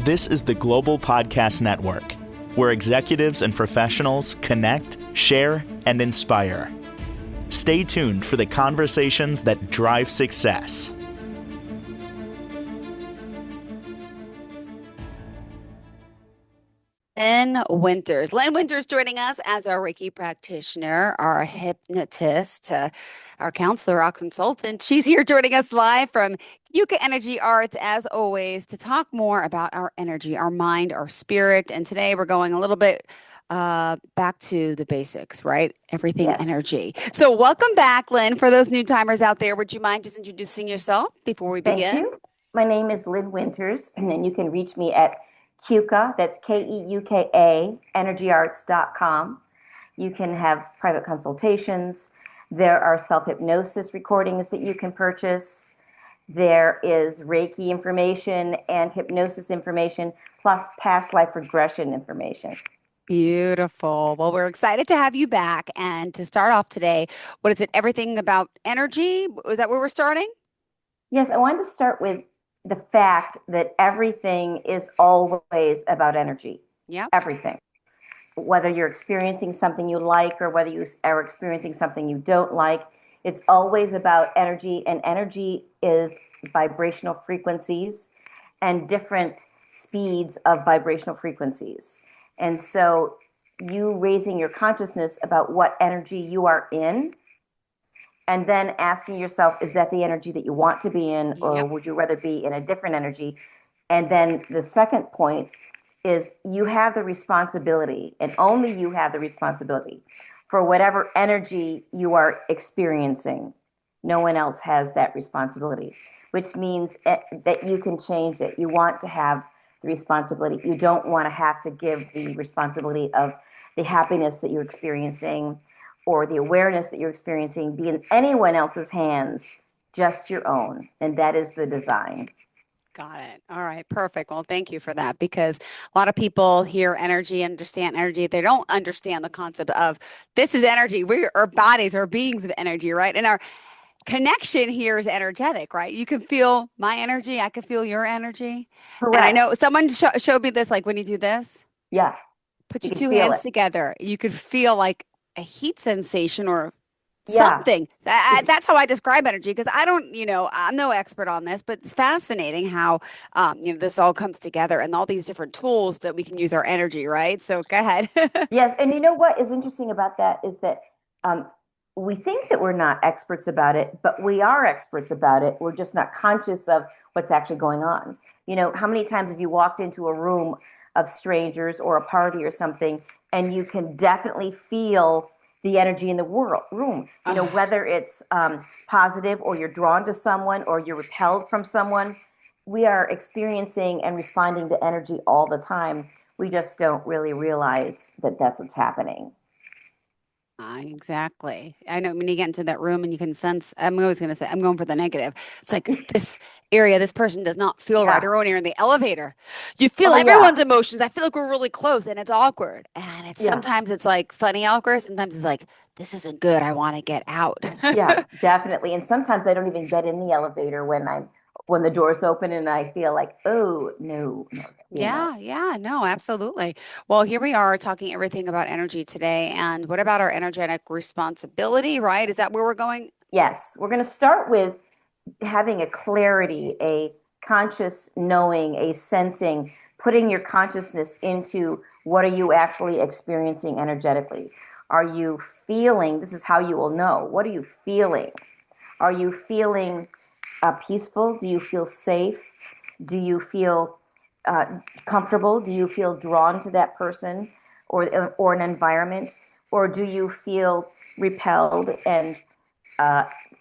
This is the Global Podcast Network, where executives and professionals connect, share, and inspire. Stay tuned for the conversations that drive success. Lynn Winters joining us as our Reiki practitioner, our hypnotist, our counselor, our consultant. She's here joining us live from Yucca Energy Arts, as always, to talk more about our energy, our mind, our spirit. And today we're going a little bit back to the basics, right? Everything Yes. energy. So welcome back, Lynn. For those new timers out there, would you mind just introducing yourself before we begin? Thank you. My name is Lynn Winters, and then you can reach me at Keuka, that's Keuka, energyarts.com. You can have private consultations. There are self-hypnosis recordings that you can purchase. There is Reiki information and hypnosis information, plus past life regression information. Beautiful. Well, we're excited to have you back. And to start off today, what is it? Everything about energy? Is that where we're starting? Yes, I wanted to start with the fact that everything is always about energy. Yeah. Everything. Whether you're experiencing something you like or whether you are experiencing something you don't like, it's always about energy, and energy is vibrational frequencies and different speeds of vibrational frequencies. And so you raising your consciousness about what energy you are in, and then asking yourself, is that the energy that you want to be in, or Yep. would you rather be in a different energy? And then the second point is you have the responsibility, and only you have the responsibility for whatever energy you are experiencing. No one else has that responsibility, which means that you can change it. You want to have the responsibility. You don't want to have to give the responsibility of the happiness that you're experiencing or the awareness that you're experiencing be in anyone else's hands, just your own. And that is the design. Got it. All right. Perfect. Well, thank you for that, because a lot of people hear energy, understand energy. They don't understand the concept of this is energy. Our bodies are beings of energy, right? And our connection here is energetic, right? You can feel my energy. I can feel your energy. Correct. And I know someone showed me this, like when you do this, Yeah. put You your can two feel hands it. together. You could feel like a heat sensation or Yeah. something. That's how I describe energy, because I don't, I'm no expert on this, but it's fascinating how, this all comes together and all these different tools that we can use our energy, right? So go ahead. Yes. And you know what is interesting about that is that we think that we're not experts about it, but we are experts about it. We're just not conscious of what's actually going on. You know, how many times have you walked into a room of strangers or a party or something, and you can definitely feel the energy in the room, you know, whether it's positive or you're drawn to someone or you're repelled from someone. We are experiencing and responding to energy all the time. We just don't really realize that that's what's happening. Exactly. I know when you get into that room and you can sense, I'm always going to say, I'm going for the negative. It's like this area, this person does not feel right. Yeah. Or when you're in the elevator, you feel Oh, yeah. everyone's emotions. I feel like we're really close and it's awkward. And it's Yeah. sometimes it's like funny awkward. Sometimes it's like, this isn't good. I want to get out. Yeah, definitely. And sometimes I don't even get in the elevator when the doors open and I feel like, oh, no. Yeah, no, absolutely. Well, here we are talking everything about energy today. And what about our energetic responsibility, right? Is that where we're going? Yes, we're going to start with having a clarity, a conscious knowing, a sensing, putting your consciousness into what are you actually experiencing energetically? Are you feeling, this is how you will know, what are you feeling? Are you feeling peaceful? Do you feel safe? Do you feel comfortable? Do you feel drawn to that person or an environment? Or do you feel repelled and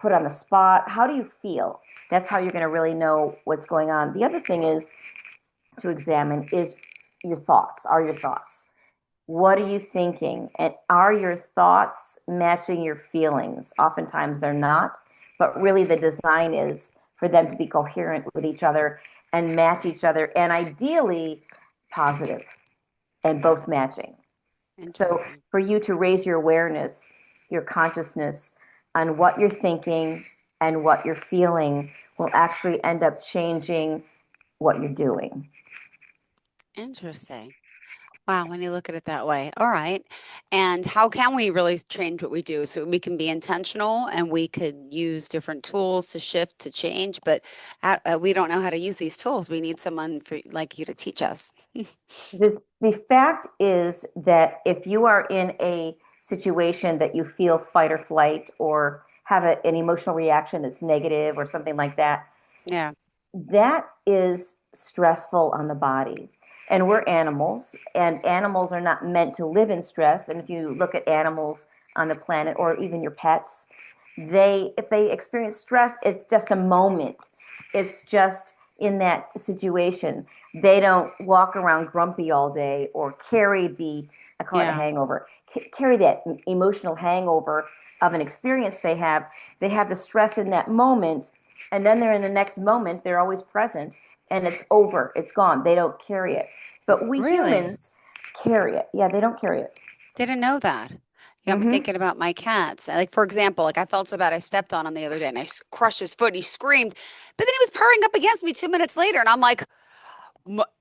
put on the spot? How do you feel? That's how you're going to really know what's going on. The other thing is to examine is your thoughts. Are your thoughts? What are you thinking? And are your thoughts matching your feelings? Oftentimes they're not, but really the design is for them to be coherent with each other and match each other, and ideally positive and both matching. So for you to raise your awareness, your consciousness on what you're thinking and what you're feeling will actually end up changing what you're doing. Interesting. Wow, when you look at it that way. All right. And how can we really change what we do? So we can be intentional and we could use different tools to shift, to change, but we don't know how to use these tools. We need someone like you to teach us. The fact is that if you are in a situation that you feel fight or flight or have an emotional reaction that's negative or something like that, Yeah. that is stressful on the body. And we're animals, and animals are not meant to live in stress. And if you look at animals on the planet or even your pets, if they experience stress, it's just a moment. It's just in that situation. They don't walk around grumpy all day or carry I call it a Yeah. hangover, carry that emotional hangover of an experience they have. They have the stress in that moment, and then they're in the next moment, they're always present, and it's over, it's gone. They don't carry it. But we Really? humans carry it. Yeah, they don't carry it. Didn't know that. Yeah, I'm Mm-hmm. thinking about my cats. Like, for example, like I felt so bad. I stepped on him the other day and crushed his foot and he screamed, but then he was purring up against me 2 minutes later. And I'm like,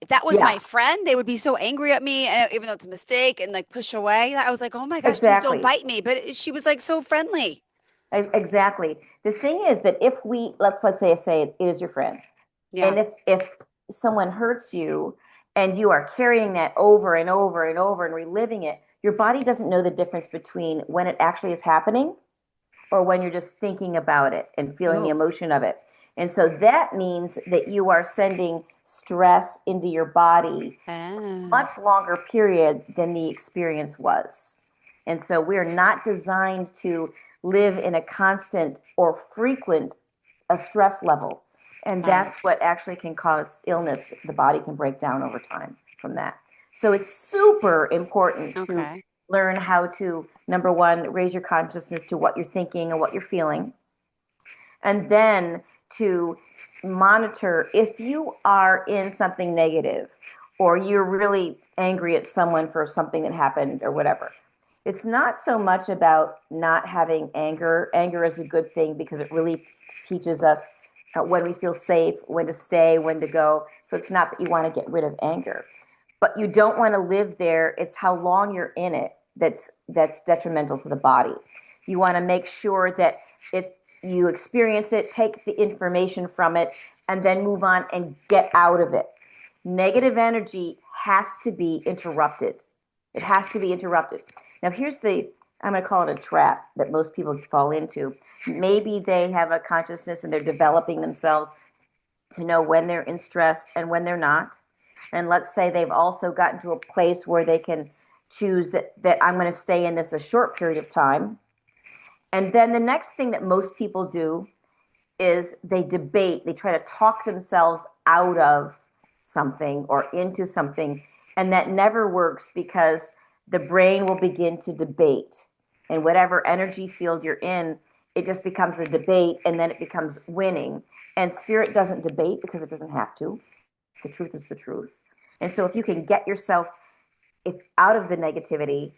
that was Yeah, my friend. They would be so angry at me, even though it's a mistake and like push away. I was like, oh my gosh, please don't exactly. bite me. But she was like so friendly. Exactly. The thing is that if we let's say it is your friend, Yeah. and if someone hurts you and you are carrying that over and over and over and reliving it, your body doesn't know the difference between when it actually is happening or when you're just thinking about it and feeling the Oh. emotion of it. And so that means that you are sending stress into your body Oh. much longer period than the experience was. And so we're not designed to live in a constant or frequent a stress level. And Right. that's what actually can cause illness. The body can break down over time from that. So it's super important to Okay. learn how to, number one, raise your consciousness to what you're thinking and what you're feeling. And then to monitor if you are in something negative or you're really angry at someone for something that happened or whatever. It's not so much about not having anger. Anger is a good thing because it really teaches us when we feel safe, when to stay, when to go. So it's not that you want to get rid of anger, but you don't want to live there. It's how long you're in it that's detrimental to the body. You want to make sure that it you experience it, take the information from it, and then move on and get out of it. Negative energy has to be interrupted. It has to be interrupted. Now, I'm going to call it a trap that most people fall into. Maybe they have a consciousness and they're developing themselves to know when they're in stress and when they're not. And let's say they've also gotten to a place where they can choose that I'm going to stay in this a short period of time. And then the next thing that most people do is they debate, they try to talk themselves out of something or into something. And that never works because the brain will begin to debate. And whatever energy field you're in, it just becomes a debate and then it becomes winning. And spirit doesn't debate because it doesn't have to. The truth is the truth. And so if you can get yourself out of the negativity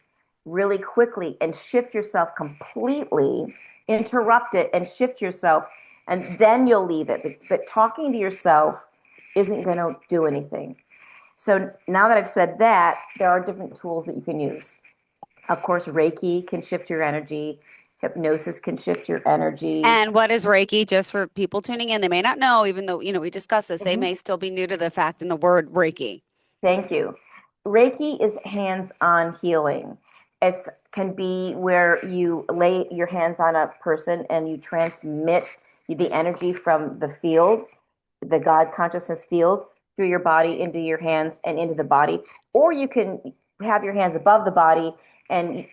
really quickly and shift yourself completely, interrupt it and shift yourself, and then you'll leave it. But talking to yourself isn't going to do anything. So now that I've said that, there are different tools that you can use. Of course, Reiki can shift your energy. Hypnosis can shift your energy. And what is Reiki? Just for people tuning in, they may not know, even though, we discussed this, they Mhm. may still be new to the fact in the word Reiki. Thank you. Reiki is hands-on healing. It can be where you lay your hands on a person and you transmit the energy from the field, the God consciousness field, through your body into your hands and into the body. Or you can have your hands above the body and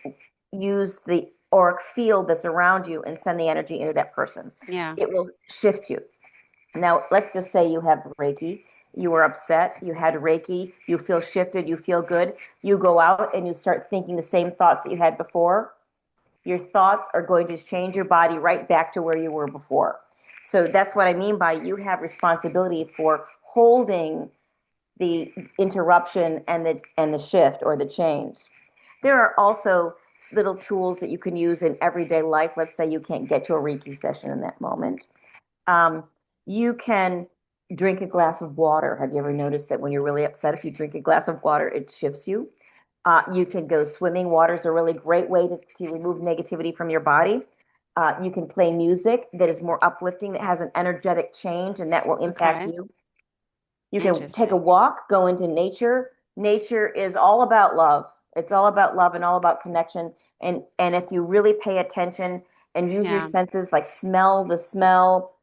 use the auric field that's around you and send the energy into that person. Yeah. It will shift you. Now, let's just say you have Reiki, you were upset, you had Reiki, you feel shifted, you feel good. You go out and you start thinking the same thoughts that you had before. Your thoughts are going to change your body right back to where you were before. So that's what I mean by you have responsibility for holding the interruption and the shift or the change. There are also little tools that you can use in everyday life. Let's say you can't get to a Reiki session in that moment. Um, you can drink a glass of water. Have you ever noticed that when you're really upset, if you drink a glass of water, it shifts you? You can go swimming. Water is a really great way to remove negativity from your body. You can play music that is more uplifting, that has an energetic change, and that will impact Okay. you. You can take a Interesting. walk, go into nature. Nature is all about love. It's all about love and all about connection. And if you really pay attention and use your Yeah. senses, like smell the smell,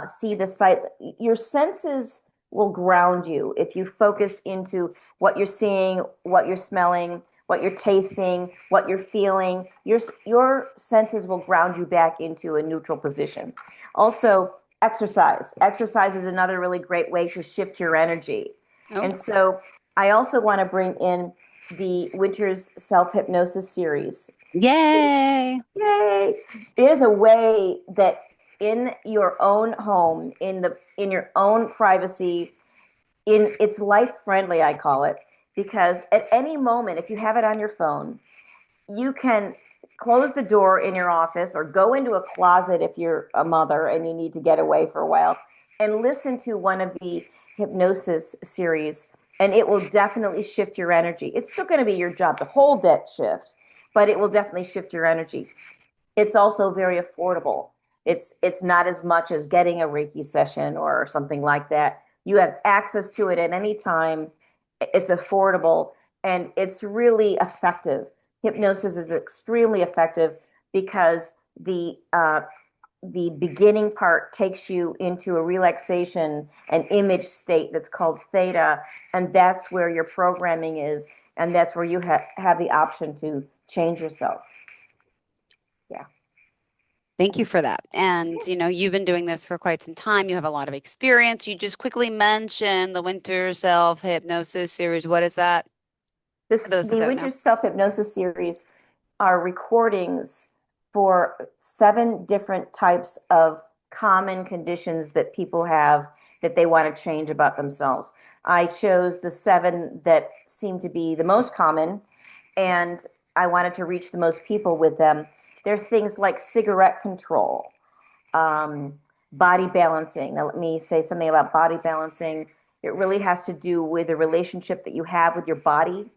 see the sights, your senses will ground you if you focus into what you're seeing, what you're smelling, what you're tasting, what you're feeling. Your senses will ground you back into a neutral position. Also, exercise. Exercise is another really great way to shift your energy. Oh, And so I also want to bring in the Winter's Self Hypnosis series. yay. Yay! It is a way that in your own home, in your own privacy, it's life friendly, I call it, because at any moment, if you have it on your phone, you can close the door in your office or go into a closet if you're a mother and you need to get away for a while and listen to one of the hypnosis series, and it will definitely shift your energy. It's still going to be your job to hold that shift, but it will definitely shift your energy. It's also very affordable. It's not as much as getting a Reiki session or something like that. You have access to it at any time. It's affordable and it's really effective. Hypnosis is extremely effective because the beginning part takes you into a relaxation and image state that's called theta, and that's where your programming is, and that's where you have the option to change yourself. Yeah. Thank you for that. And, you've been doing this for quite some time. You have a lot of experience. You just quickly mentioned the Winter Self Hypnosis series. What is that? For those that The don't know. Winter Self Hypnosis series are recordings for 7 different types of common conditions that people have that they want to change about themselves. I chose the 7 that seem to be the most common, and I wanted to reach the most people with them. They're things like cigarette control, um, body balancing. Now, let me say something about body balancing. It really has to do with the relationship that you have with your body,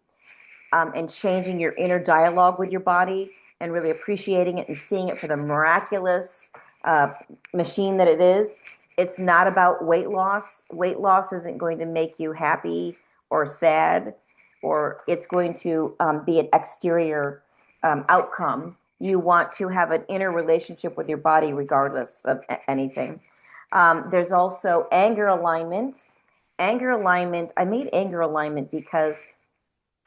and changing your inner dialogue with your body and really appreciating it and seeing it for the miraculous uh, machine that it is. It's not about weight loss. Weight loss isn't going to make you happy or sad, or it's going to be an exterior outcome. You want to have an inner relationship with your body regardless of anything. There's also anger alignment. Anger alignment, I made anger alignment because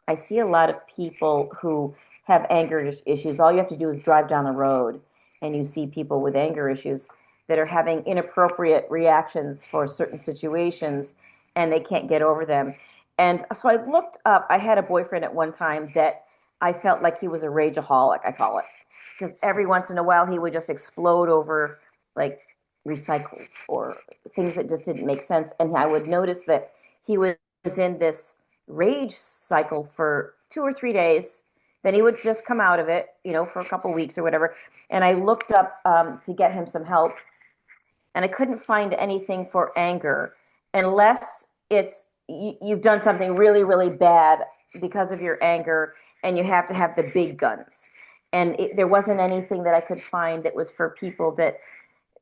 I see a lot of people who have anger issues. All you have to do is drive down the road and you see people with anger issues that are having inappropriate reactions for certain situations and they can't get over them. And so I looked up, I had a boyfriend at one time that I felt like he was a rageaholic, I call it. Because every once in a while he would just explode over like recycles or things that just didn't make sense. And I would notice that he was in this rage cycle for 2 or 3 days. Then he would just come out of it, for a couple weeks or whatever. And I looked up to get him some help, and I couldn't find anything for anger unless you've done something really, really bad because of your anger, and you have to have the big guns. And there wasn't anything that I could find that was for people that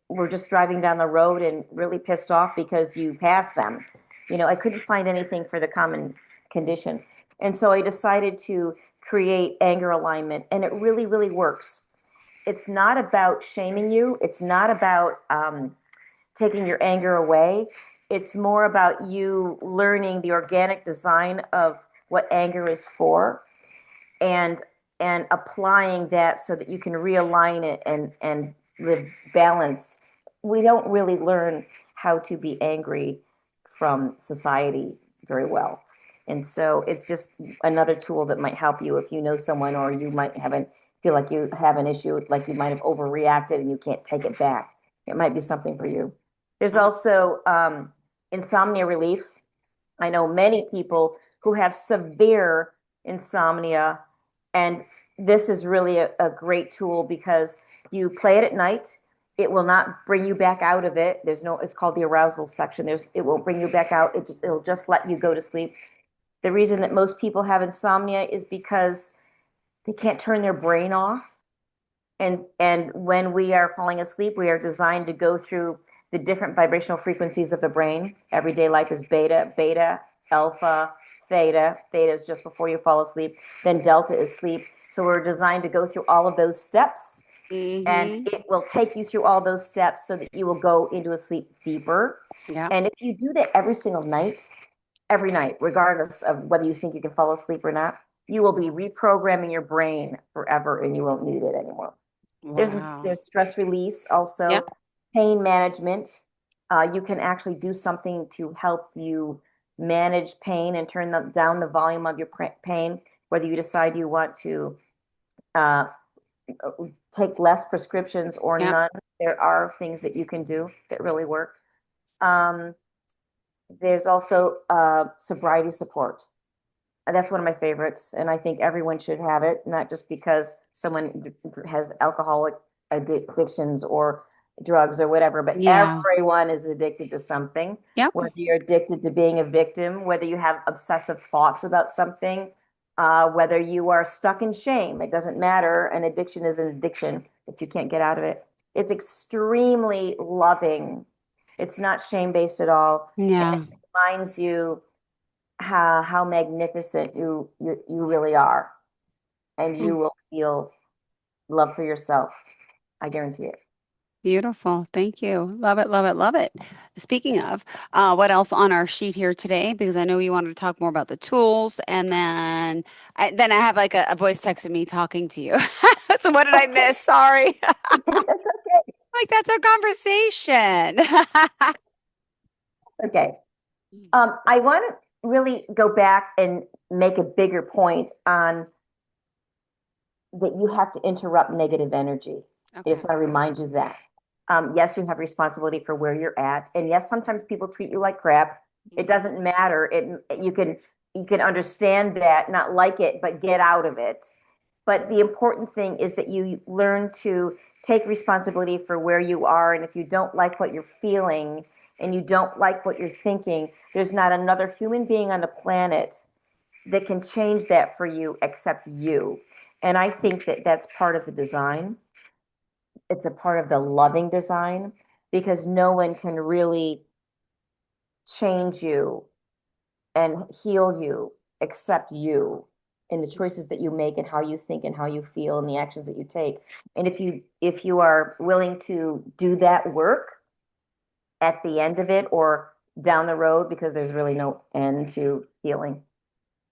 were just driving down the road and really pissed off because you passed them. I couldn't find anything for the common condition. And so I decided to create anger alignment, and it really, really works. It's not about shaming you. It's not about taking your anger away. It's more about you learning the organic design of what anger is for, and applying that so that you can realign it and live balanced. We don't really learn how to be angry from society very well. And so it's just another tool that might help you if you know someone, or you might feel like you have an issue, like you might have overreacted and you can't take it back. It might be something for you. There's Mm. also insomnia relief. I know many people who have severe insomnia, and this is really a great tool because you play it at night. It will not bring you back out of it. It's called the arousal section. It won't bring you back out. It'll just let you go to sleep. The reason that most people have insomnia is because they can't turn their brain off. And when we are falling asleep, we are designed to go through the different vibrational frequencies of the brain. Everyday life is beta, alpha, theta. Theta is just before you fall asleep. Then delta is sleep. So we're designed to go through all of those steps. And it will take you through all those steps so that you will go into a sleep deeper. Yeah. And if you do that every night, regardless of whether you think you can fall asleep or not, you will be reprogramming your brain forever and you won't need it anymore. Wow. There's stress release also, Yep. pain management. You can actually do something to help you manage pain and turn down the volume of your pain, whether you decide you want to take less prescriptions or Yep. none. There are things that you can do that really work. There's also sobriety support. That's one of my favorites, and I think everyone should have it, not just because someone has alcoholic addictions or drugs or whatever, but Yeah. everyone is addicted to something. Yep. Whether you're addicted to being a victim, whether you have obsessive thoughts about something, whether you are stuck in shame, it doesn't matter. An addiction is an addiction if you can't get out of it. It's extremely loving. It's not shame-based at all. Yeah. And it reminds you how magnificent you really are, and you will feel love for yourself. I guarantee it. Beautiful. Thank you. Love it, love it, love it. Speaking of, what else on our sheet here today? Because I know you wanted to talk more about the tools, and then I have like a voice texting me talking to you. So what did I miss? Sorry. That's okay. Like that's our conversation. Okay. I want to really go back and make a bigger point on that you have to interrupt negative energy. I just Okay. want to remind you that. Yes, you have responsibility for where you're at, and yes, sometimes people treat you like crap. It doesn't matter. You can understand that, not like it, but get out of it. But the important thing is that you learn to take responsibility for where you are, and if you don't like what you're feeling and you don't like what you're thinking, there's not another human being on the planet that can change that for you except you. And I think that that's part of the design. It's a part of the loving design because no one can really change you and heal you except you and the choices that you make and how you think and how you feel and the actions that you take. And if you are willing to do that work at the end of it or down the road, because there's really no end to healing,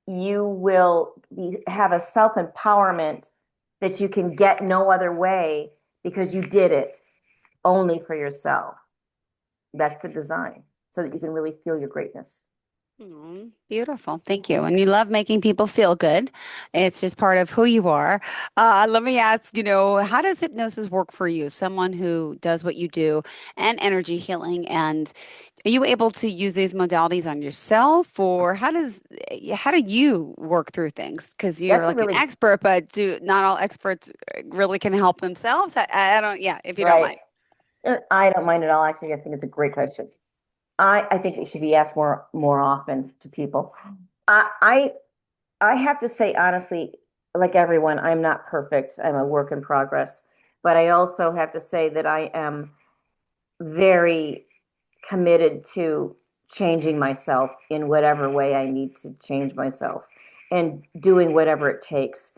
you will have a self-empowerment that you can get no other way because you did it only for yourself. That's the design, so that you can really feel your greatness. Beautiful. Thank you. And you love making people feel good. It's just part of who you are. Let me ask, how does hypnosis work for you? Someone who does what you do and energy healing. And are you able to use these modalities on yourself, or how do you work through things? Because you're That's a like an really expert, but do not all experts really can help themselves? I don't, yeah, if you don't right. mind. I don't mind at all. Actually, I think it's a great question. I think it should be asked more often to people. I I have to say honestly, like everyone, I'm not perfect. I'm a work in progress. But I also have to say that I am very committed to changing myself in whatever way I need to change myself and doing whatever it takes.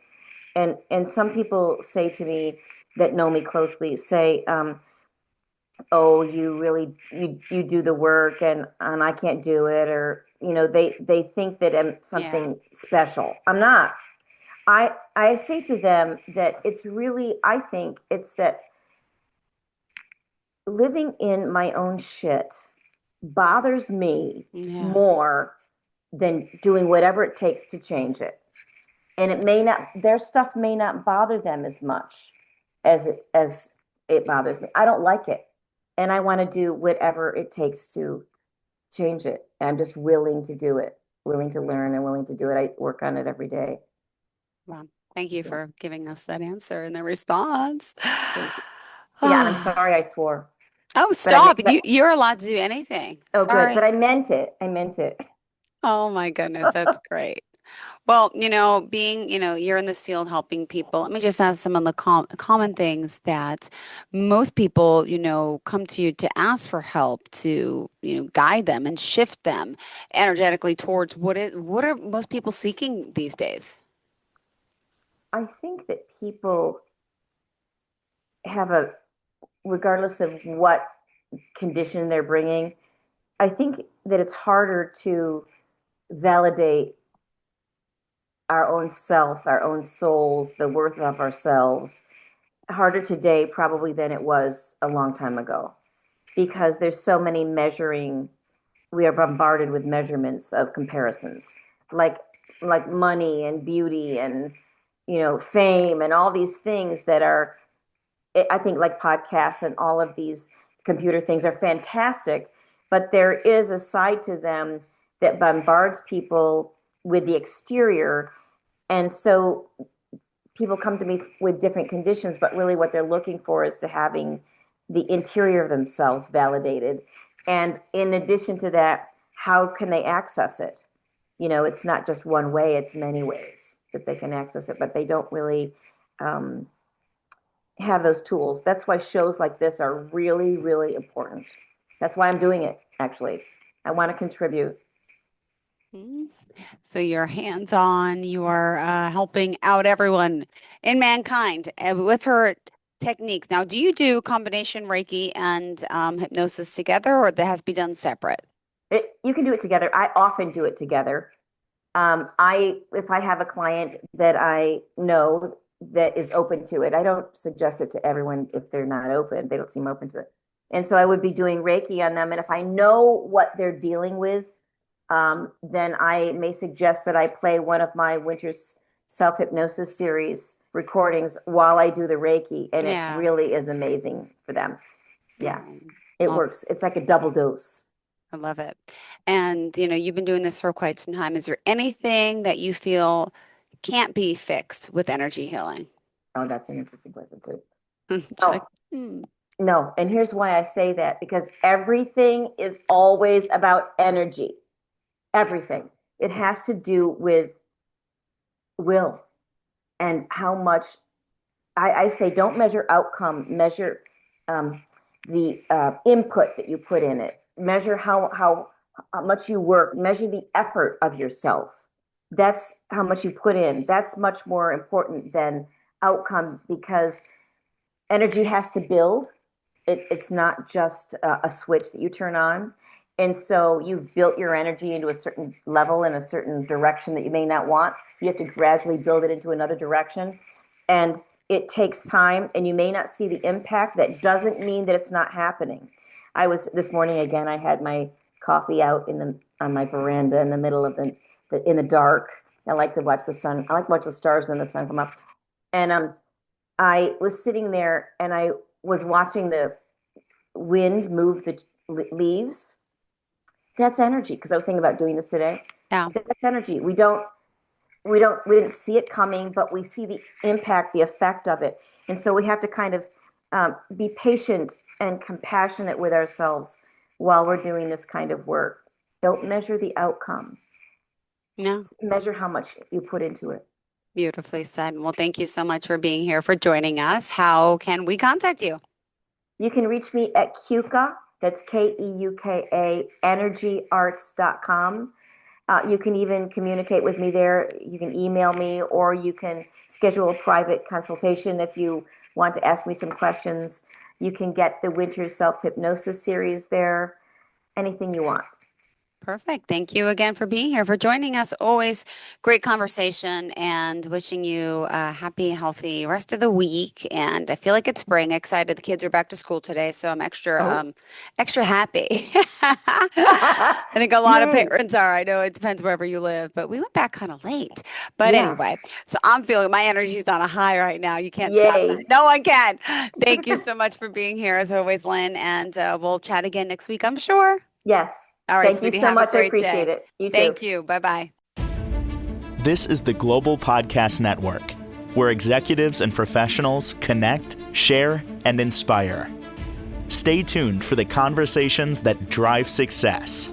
And some people say to me that know me closely say, oh, you do the work and I can't do it, or they think that I'm Yeah. something special. I'm not. I say to them that it's really, I think it's that living in my own shit bothers me Yeah. more than doing whatever it takes to change it. And their stuff may not bother them as much as it bothers me. I don't like it. And I want to do whatever it takes to change it. And I'm just willing to do it, willing to learn and willing to do it. I work on it every day. Well, thank you Yeah. for giving us that answer and the response. Thank you. Yeah, and I'm sorry I swore. Oh, But I meant, stop. You're allowed to do anything. oh, good. But Sorry. I meant it. I meant it. Oh my goodness, that's great. Well, being, you're in this field helping people. Let me just ask some of the common things that most people, come to you to ask for help to, guide them and shift them energetically towards what are most people seeking these days? I think that people have a, regardless of what condition they're bringing, I think that it's harder to validate our own self, our own souls, the worth of ourselves, harder today probably than it was a long time ago because there's so many measuring, we are bombarded with measurements of comparisons like money and beauty and fame and all these things that are, I think, like podcasts and all of these computer things are fantastic, but there is a side to them that bombards people with the exterior. And so people come to me with different conditions, but really what they're looking for is to having the interior of themselves validated. And in addition to that, how can they access it? It's not just one way, it's many ways that they can access it, but they don't really have those tools. That's why shows like this are really, really important. That's why I'm doing it, actually. I want to contribute. Mhm. So you're hands-on, you are helping out everyone in mankind with her techniques. Now, do you do combination Reiki and hypnosis together, or that has to be done separate? You can do it together. I often do it together. If I have a client that I know that is open to it, I don't suggest it to everyone if they're not open. They don't seem open to it. And so I would be doing Reiki on them. And if I know what they're dealing with, then I may suggest that I play one of my Winter's self hypnosis series recordings while I do the Reiki. And it Yeah. really is amazing for them. Yeah, it Well, works. It's like a double dose. I love it. And, you've been doing this for quite some time. Is there anything that you feel can't be fixed with energy healing? Oh, that's an interesting question, too. She's like, No, hmm. no. And here's why I say that because everything is always about energy. Everything. It has to do with will and how much I say don't measure outcome, measure the input that you put in it, measure how much you work, measure the effort of yourself. That's how much you put in. That's much more important than outcome because energy has to build. It's not just a switch that you turn on. And so you've built your energy into a certain level in a certain direction that you may not want. You have to gradually build it into another direction. And it takes time, and you may not see the impact. That doesn't mean that it's not happening. I was this morning again. I had my coffee out on my veranda in the middle of in the dark. I like to watch the sun. I like to watch the stars and the sun come up. And I was sitting there, and I was watching the wind move the leaves. That's energy. Because I was thinking about doing this today. Yeah. That's energy. We didn't see it coming, but we see the impact, the effect of it. And so we have to kind of be patient and compassionate with ourselves while we're doing this kind of work. Don't measure the outcome. No. Measure how much you put into it. Beautifully said. Well, thank you so much for being here, for joining us. How can we contact you? You can reach me at Keuka, that's KEUKA, energyarts.com. You can even communicate with me there. You can email me, or you can schedule a private consultation if you want to ask me some questions. You can get the Winter Self Hypnosis series there, anything you want. Perfect. Thank you again for being here, for joining us. Always great conversation, and wishing you a happy, healthy rest of the week. And I feel like it's spring. Excited. The kids are back to school today, so I'm extra happy. I think a lot of Yay. parents are. I know it depends wherever you live, but we went back kind of late. But Yeah. anyway, so I'm feeling my energy's on a high right now. You can't stop Yay. that. No one can. Thank you so much for being here, as always, Lynn. And we'll chat again next week, I'm sure. Yes. All right, Thank you sweetie, so have a much. I great appreciate day. it. You too. Thank you. Bye-bye. This is the Global Podcast Network, where executives and professionals connect, share, and inspire. Stay tuned for the conversations that drive success.